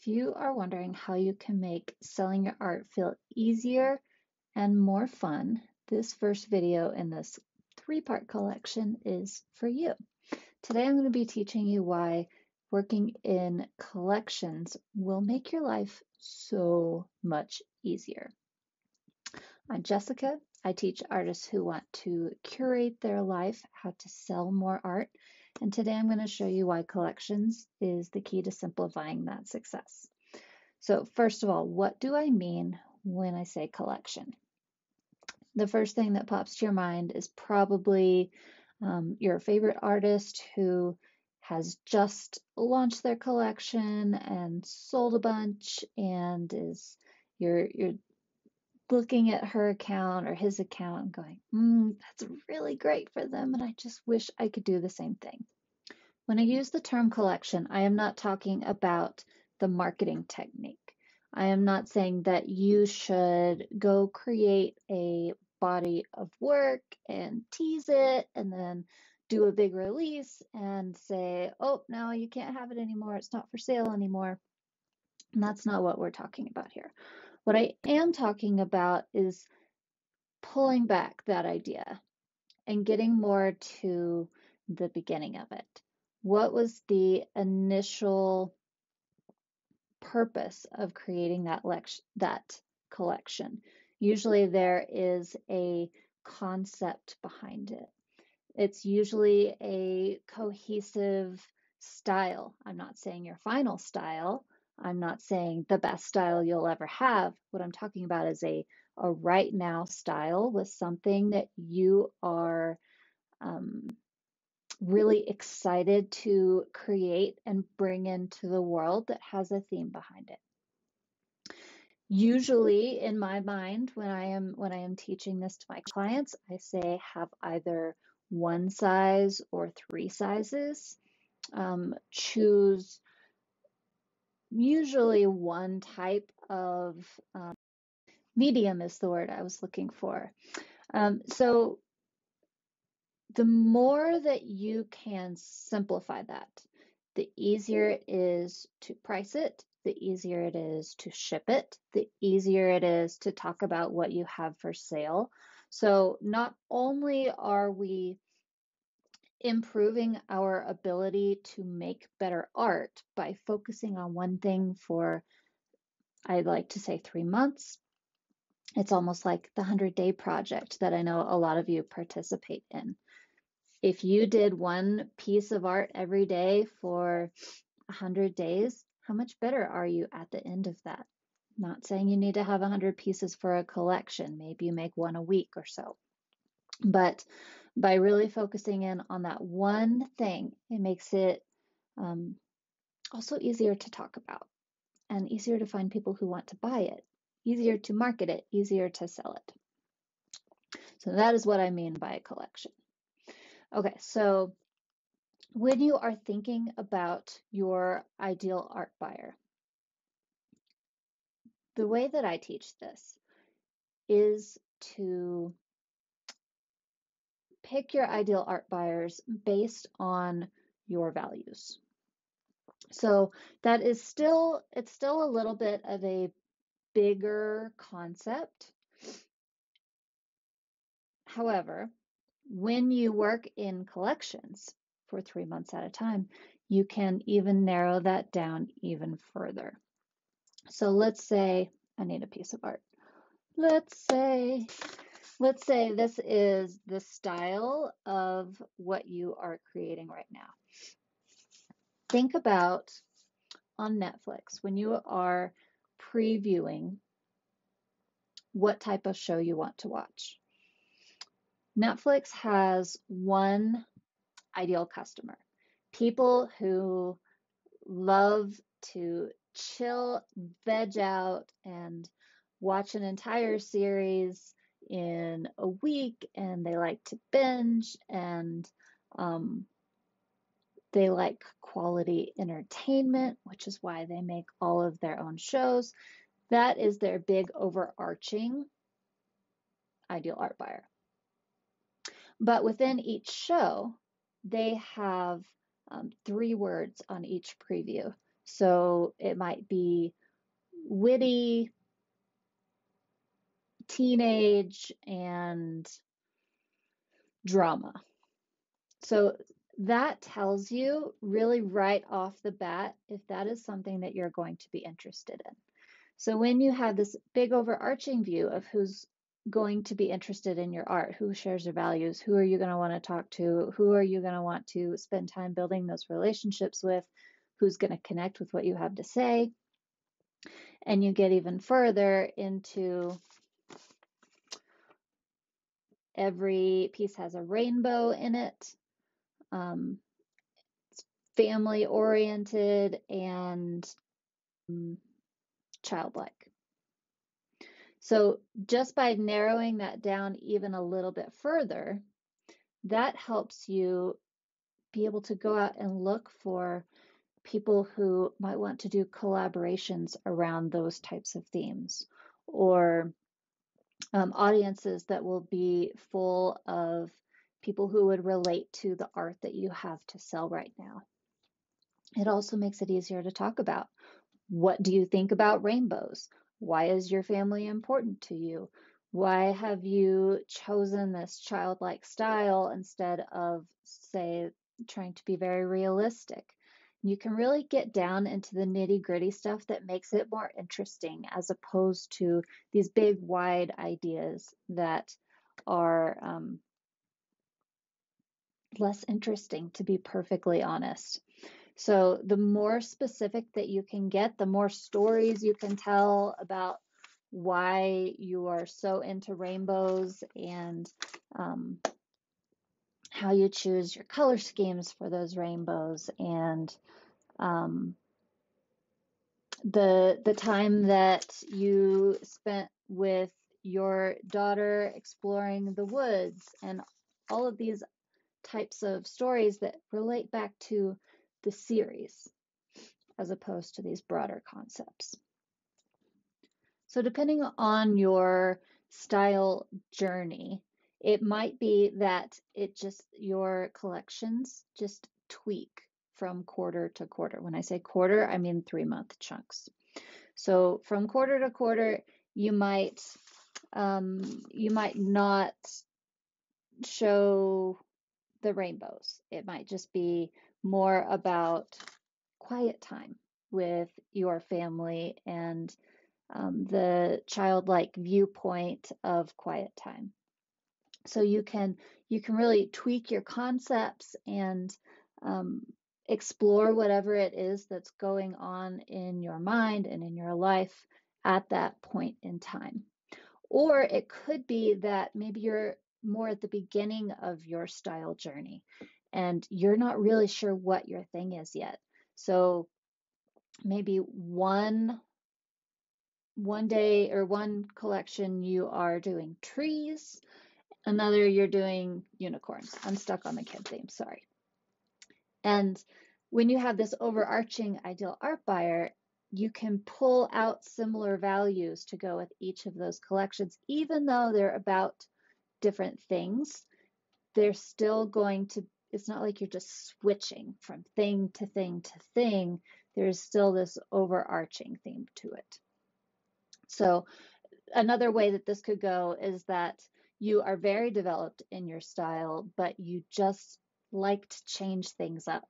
If you are wondering how you can make selling your art feel easier and more fun, this first video in this three-part collection is for you. Today I'm going to be teaching you why working in collections will make your life so much easier. I'm Jessica. I teach artists who want to curate their life, how to sell more art, and today I'm going to show you why collections is the key to simplifying that success. So first of all, what do I mean when I say collection? The first thing that pops to your mind is probably your favorite artist who has just launched their collection and sold a bunch, and you're looking at her account or his account and going, that's really great for them, and I just wish I could do the same thing. When I use the term collection, I am not talking about the marketing technique. I am not saying that you should go create a body of work and tease it and then do a big release and say, oh, no, you can't have it anymore. It's not for sale anymore. And that's not what we're talking about here. What I am talking about is pulling back that idea and getting more to the beginning of it. What was the initial purpose of creating that collection? Usually there is a concept behind it. It's usually a cohesive style. I'm not saying your final style. I'm not saying the best style you'll ever have. What I'm talking about is a right now style with something that you are really excited to create and bring into the world that has a theme behind it. Usually in my mind, when I am teaching this to my clients, I say have either one size or three sizes. Choose usually one type of medium is the word I was looking for. So the more that you can simplify that, the easier it is to price it, the easier it is to ship it, the easier it is to talk about what you have for sale. So not only are we improving our ability to make better art by focusing on one thing for, I like to say, 3 months. It's almost like the 100-day project that I know a lot of you participate in. If you did one piece of art every day for 100 days, how much better are you at the end of that? Not saying you need to have 100 pieces for a collection. Maybe you make one a week or so. But by really focusing in on that one thing, it makes it also easier to talk about and easier to find people who want to buy it, easier to market it, easier to sell it. So that is what I mean by a collection. Okay, so when you are thinking about your ideal art buyer, the way that I teach this is to pick your ideal art buyers based on your values. So that is it's still a little bit of a bigger concept. However, when you work in collections for 3 months at a time, you can even narrow that down even further. So let's say I need a piece of art. Let's say this is the style of what you are creating right now. Think about on Netflix when you are previewing what type of show you want to watch. Netflix has one ideal customer, people who love to chill, veg out, and watch an entire series in a week, and they like to binge, and they like quality entertainment, which is why they make all of their own shows. That is their big overarching ideal art buyer. But within each show, they have 3 words on each preview So it might be witty, teenage, and drama. So that tells you really right off the bat if that is something that you're going to be interested in. So when you have this big overarching view of who's going to be interested in your art, who shares your values, who are you going to want to talk to, who are you going to want to spend time building those relationships with, who's going to connect with what you have to say, and you get even further into every piece has a rainbow in it. It's family oriented and childlike. So just by narrowing that down even a little bit further, that helps you be able to go out and look for people who might want to do collaborations around those types of themes, or audiences that will be full of people who would relate to the art that you have to sell right now. It also makes it easier to talk about. What do you think about rainbows? Why is your family important to you? Why have you chosen this childlike style instead of, say, trying to be very realistic? You can really get down into the nitty-gritty stuff that makes it more interesting, as opposed to these big, wide ideas that are less interesting, to be perfectly honest. So the more specific that you can get, the more stories you can tell about why you are so into rainbows, and how you choose your color schemes for those rainbows, and the time that you spent with your daughter exploring the woods, and all of these types of stories that relate back to the series, as opposed to these broader concepts. So depending on your style journey, it might be that your collections just tweak from quarter to quarter. When I say quarter, I mean 3-month chunks. So from quarter to quarter, you might not show the rainbows. It might just be more about quiet time with your family, and the childlike viewpoint of quiet time. So you can really tweak your concepts and explore whatever it is that's going on in your mind and in your life at that point in time. Or it could be that maybe you're more at the beginning of your style journey and you're not really sure what your thing is yet. So maybe one day or one collection you are doing trees, another you're doing unicorns. I'm stuck on the kid theme, sorry. And when you have this overarching ideal art buyer, you can pull out similar values to go with each of those collections, even though they're about different things. They're still going to, it's not like you're just switching from thing to thing to thing. There's still this overarching theme to it. So another way that this could go is that you are very developed in your style, but you just like to change things up.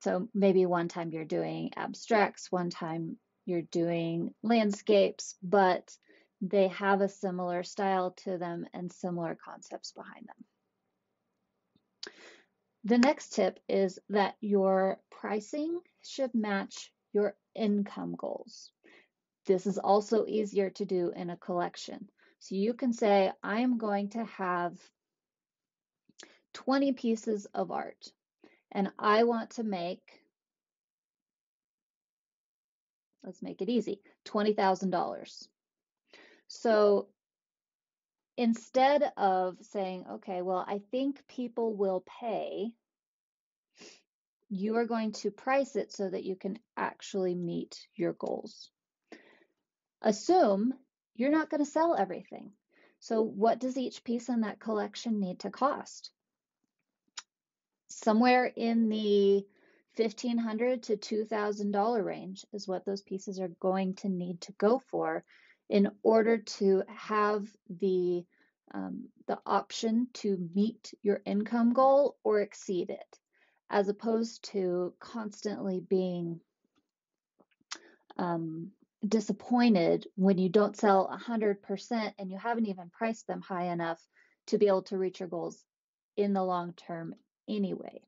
So maybe one time you're doing abstracts, one time you're doing landscapes, but they have a similar style to them and similar concepts behind them. The next tip is that your pricing should match your income goals. This is also easier to do in a collection. So you can say, I am going to have 20 pieces of art, and I want to make, let's make it easy, $20,000. So instead of saying, okay, well, I think people will pay, you are going to price it so that you can actually meet your goals. Assume you're not going to sell everything. So what does each piece in that collection need to cost? Somewhere in the $1,500 to $2,000 range is what those pieces are going to need to go for in order to have the option to meet your income goal or exceed it, as opposed to constantly being disappointed when you don't sell 100% and you haven't even priced them high enough to be able to reach your goals in the long term anyway.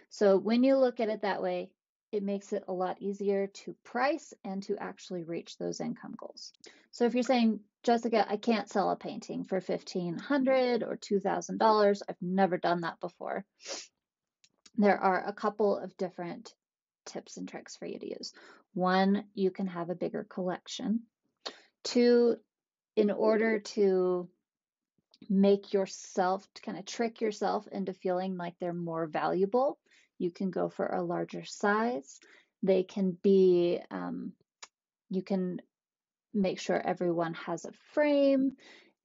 So when you look at it that way, it makes it a lot easier to price and to actually reach those income goals. So if you're saying, Jessica, I can't sell a painting for $1,500 or $2,000, I've never done that before, there are a couple of different tips and tricks for you to use. One, you can have a bigger collection. Two, in order to make yourself, to kind of trick yourself into feeling like they're more valuable, you can go for a larger size. They can be, you can make sure everyone has a frame.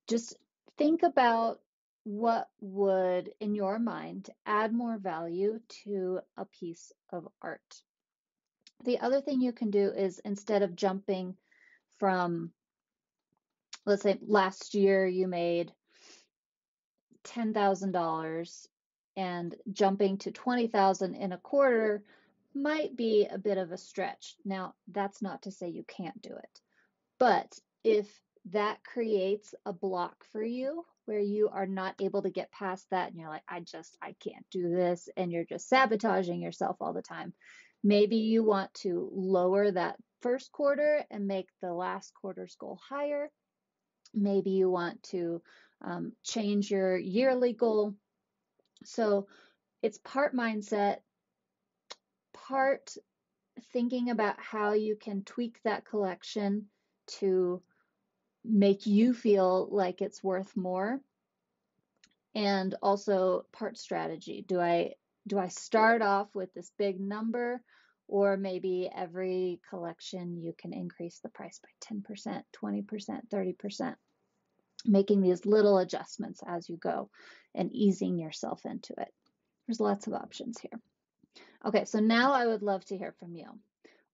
Just think about what would, in your mind, add more value to a piece of art. The other thing you can do is, instead of jumping from, let's say last year you made $10,000 and jumping to 20,000 in a quarter might be a bit of a stretch. Now, that's not to say you can't do it, but if that creates a block for you where you are not able to get past that and you're like, I can't do this, and you're just sabotaging yourself all the time, maybe you want to lower that first quarter and make the last quarter's goal higher. Maybe you want to change your yearly goal. So it's part mindset, part thinking about how you can tweak that collection to make you feel like it's worth more, and also part strategy. Do I start off with this big number, or maybe every collection you can increase the price by 10%, 20%, 30%, making these little adjustments as you go and easing yourself into it. There's lots of options here. Okay, so now I would love to hear from you.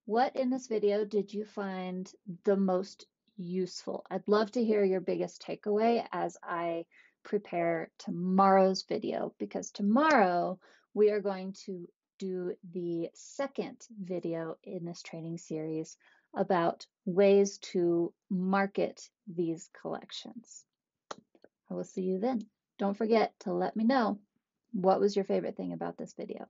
What in this video did you find the most useful? I'd love to hear your biggest takeaway as I prepare tomorrow's video, because tomorrow we are going to do the second video in this training series about ways to market these collections. I will see you then. Don't forget to let me know what was your favorite thing about this video.